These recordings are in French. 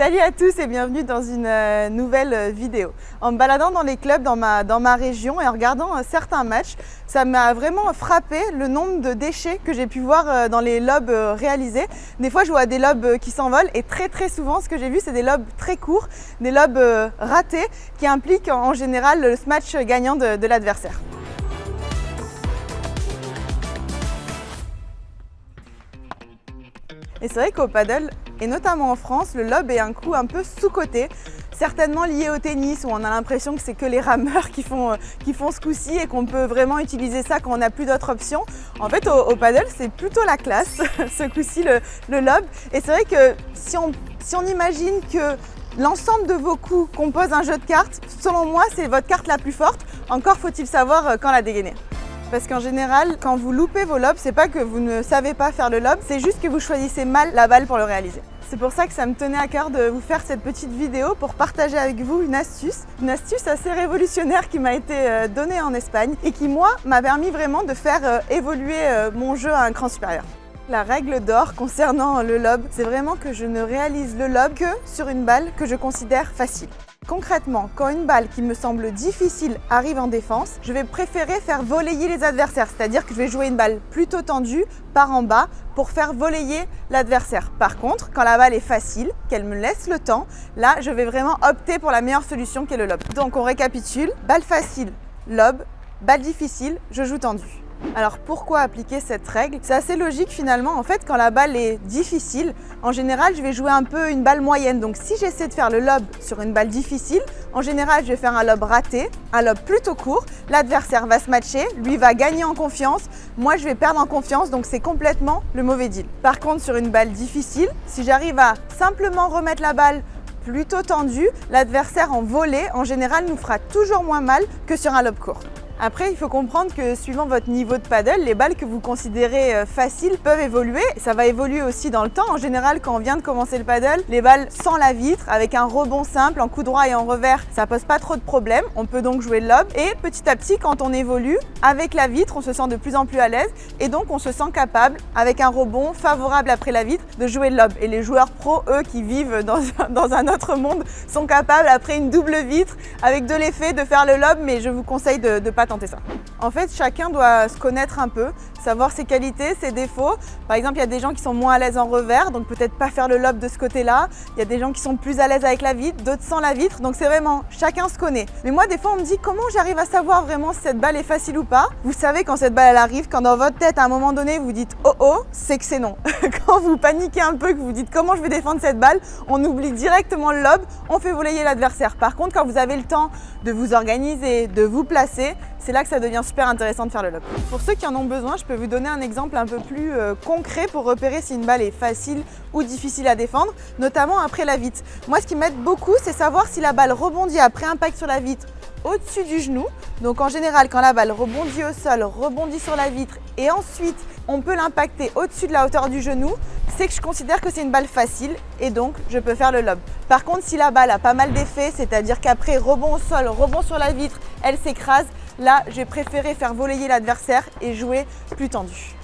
Salut à tous et bienvenue dans une nouvelle vidéo. En me baladant dans les clubs dans ma région et en regardant certains matchs, ça m'a vraiment frappé le nombre de déchets que j'ai pu voir dans les lobes réalisés. Des fois je vois des lobes qui s'envolent et très souvent ce que j'ai vu c'est des lobes très courts, des lobes ratés qui impliquent en général le match gagnant de l'adversaire. Et c'est vrai qu'au paddle, et notamment en France, le lob est un coup un peu sous-coté, certainement lié au tennis où on a l'impression que c'est que les rameurs qui font ce coup-ci et qu'on peut vraiment utiliser ça quand on n'a plus d'autres options. En fait, au paddle, c'est plutôt la classe, ce coup-ci, le lob. Et c'est vrai que si on imagine que l'ensemble de vos coups compose un jeu de cartes, selon moi, c'est votre carte la plus forte. Encore faut-il savoir quand la dégainer. Parce qu'en général, quand vous loupez vos lobs, c'est pas que vous ne savez pas faire le lob, c'est juste que vous choisissez mal la balle pour le réaliser. C'est pour ça que ça me tenait à cœur de vous faire cette petite vidéo pour partager avec vous une astuce assez révolutionnaire qui m'a été donnée en Espagne et qui, moi, m'a permis vraiment de faire évoluer mon jeu à un cran supérieur. La règle d'or concernant le lob, c'est vraiment que je ne réalise le lob que sur une balle que je considère facile. Concrètement, quand une balle qui me semble difficile arrive en défense, je vais préférer faire voleyer les adversaires, c'est-à-dire que je vais jouer une balle plutôt tendue par en bas pour faire voleyer l'adversaire. Par contre, quand la balle est facile, qu'elle me laisse le temps, là, je vais vraiment opter pour la meilleure solution qui est le lob. Donc on récapitule, balle facile, lob, balle difficile, je joue tendu. Alors pourquoi appliquer cette règle? C'est assez logique finalement. En fait, quand la balle est difficile, en général, je vais jouer un peu une balle moyenne. Donc si j'essaie de faire le lob sur une balle difficile, en général, je vais faire un lob raté, un lob plutôt court. L'adversaire va se matcher, lui va gagner en confiance. Moi, je vais perdre en confiance, donc c'est complètement le mauvais deal. Par contre, sur une balle difficile, si j'arrive à simplement remettre la balle plutôt tendue, l'adversaire en volée, en général, nous fera toujours moins mal que sur un lob court. Après, il faut comprendre que suivant votre niveau de paddle, les balles que vous considérez faciles peuvent évoluer. Ça va évoluer aussi dans le temps. En général, quand on vient de commencer le paddle, les balles sans la vitre, avec un rebond simple, en coup droit et en revers, ça pose pas trop de problèmes. On peut donc jouer le lob. Et petit à petit, quand on évolue, avec la vitre, on se sent de plus en plus à l'aise. Et donc, on se sent capable, avec un rebond favorable après la vitre, de jouer le lob. Et les joueurs pros, eux, qui vivent dans un autre monde, sont capables, après une double vitre, avec de l'effet, de faire le lob. Mais je vous conseille de ne pas tenter ça. En fait, chacun doit se connaître un peu, savoir ses qualités, ses défauts. Par exemple, il y a des gens qui sont moins à l'aise en revers, donc peut-être pas faire le lob de ce côté-là. Il y a des gens qui sont plus à l'aise avec la vitre, d'autres sans la vitre. Donc c'est vraiment, chacun se connaît. Mais moi, des fois, on me dit comment j'arrive à savoir vraiment si cette balle est facile ou pas. Vous savez quand cette balle elle arrive, quand dans votre tête, à un moment donné, vous dites « oh oh », c'est que c'est non. Quand vous paniquez un peu, que vous dites « comment je vais défendre cette balle », on oublie directement le lob, on fait voleyer l'adversaire. Par contre, quand vous avez le temps de vous organiser, de vous placer, c'est là que ça devient super intéressant de faire le lob. Pour ceux qui en ont besoin, je peux vous donner un exemple un peu plus concret pour repérer si une balle est facile ou difficile à défendre, notamment après la vitre. Moi, ce qui m'aide beaucoup, c'est savoir si la balle rebondit après impact sur la vitre au-dessus du genou. Donc en général, quand la balle rebondit au sol, rebondit sur la vitre et ensuite on peut l'impacter au-dessus de la hauteur du genou, c'est que je considère que c'est une balle facile et donc je peux faire le lob. Par contre, si la balle a pas mal d'effets, c'est-à-dire qu'après rebond au sol, rebond sur la vitre, elle s'écrase, là, j'ai préféré faire voleyer l'adversaire et jouer plus tendu.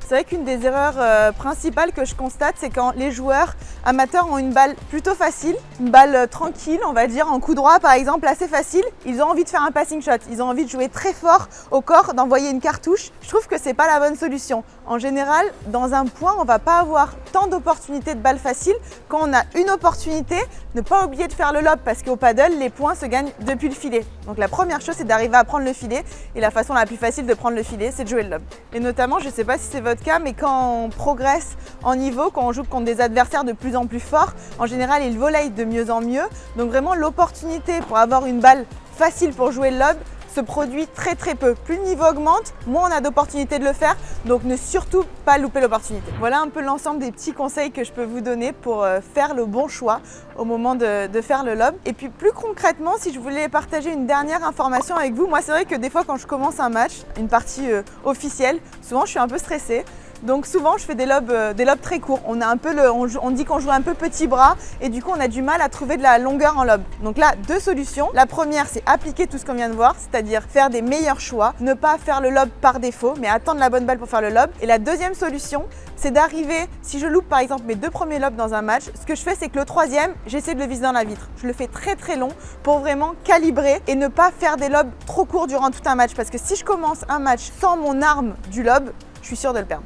C'est vrai qu'une des erreurs principales que je constate, c'est quand les joueurs amateurs ont une balle plutôt facile, une balle tranquille, on va dire, en coup droit par exemple, assez facile, ils ont envie de faire un passing shot, ils ont envie de jouer très fort au corps, d'envoyer une cartouche. Je trouve que c'est pas la bonne solution. En général, dans un point, on va pas avoir tant d'opportunités de balles faciles. Quand on a une opportunité, ne pas oublier de faire le lob parce qu'au paddle, les points se gagnent depuis le filet. Donc la première chose, c'est d'arriver à prendre le filet et la façon la plus facile de prendre le filet, c'est de jouer le lob. Et notamment, je sais pas si c'est votre cas, mais quand on progresse en niveau, quand on joue contre des adversaires de plus en plus forts, en général, ils volleyent de mieux en mieux. Donc vraiment, l'opportunité pour avoir une balle facile pour jouer le lob se produit très peu. Plus le niveau augmente, moins on a d'opportunités de le faire, donc ne surtout pas louper l'opportunité. Voilà un peu l'ensemble des petits conseils que je peux vous donner pour faire le bon choix au moment de faire le lob. Et puis plus concrètement, si je voulais partager une dernière information avec vous, moi c'est vrai que des fois quand je commence un match, une partie officielle, souvent je suis un peu stressée. Donc souvent je fais des lobes très courts. On dit qu'on joue un peu petit bras et du coup on a du mal à trouver de la longueur en lob. Donc là, deux solutions. La première, c'est appliquer tout ce qu'on vient de voir, c'est-à-dire faire des meilleurs choix, ne pas faire le lob par défaut, mais attendre la bonne balle pour faire le lob. Et la deuxième solution, c'est d'arriver, si je loupe par exemple mes 2 premiers lobs dans un match, ce que je fais, c'est que le troisième, j'essaie de le viser dans la vitre. Je le fais très très long pour vraiment calibrer et ne pas faire des lobs trop courts durant tout un match. Parce que si je commence un match sans mon arme du lob, je suis sûre de le perdre.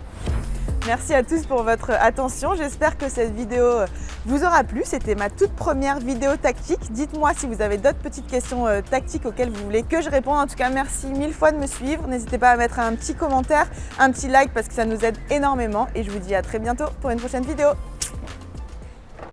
Merci à tous pour votre attention. J'espère que cette vidéo vous aura plu. C'était ma toute première vidéo tactique. Dites-moi si vous avez d'autres petites questions tactiques auxquelles vous voulez que je réponde. En tout cas, merci 1000 fois de me suivre. N'hésitez pas à mettre un petit commentaire, un petit like parce que ça nous aide énormément. Et je vous dis à très bientôt pour une prochaine vidéo.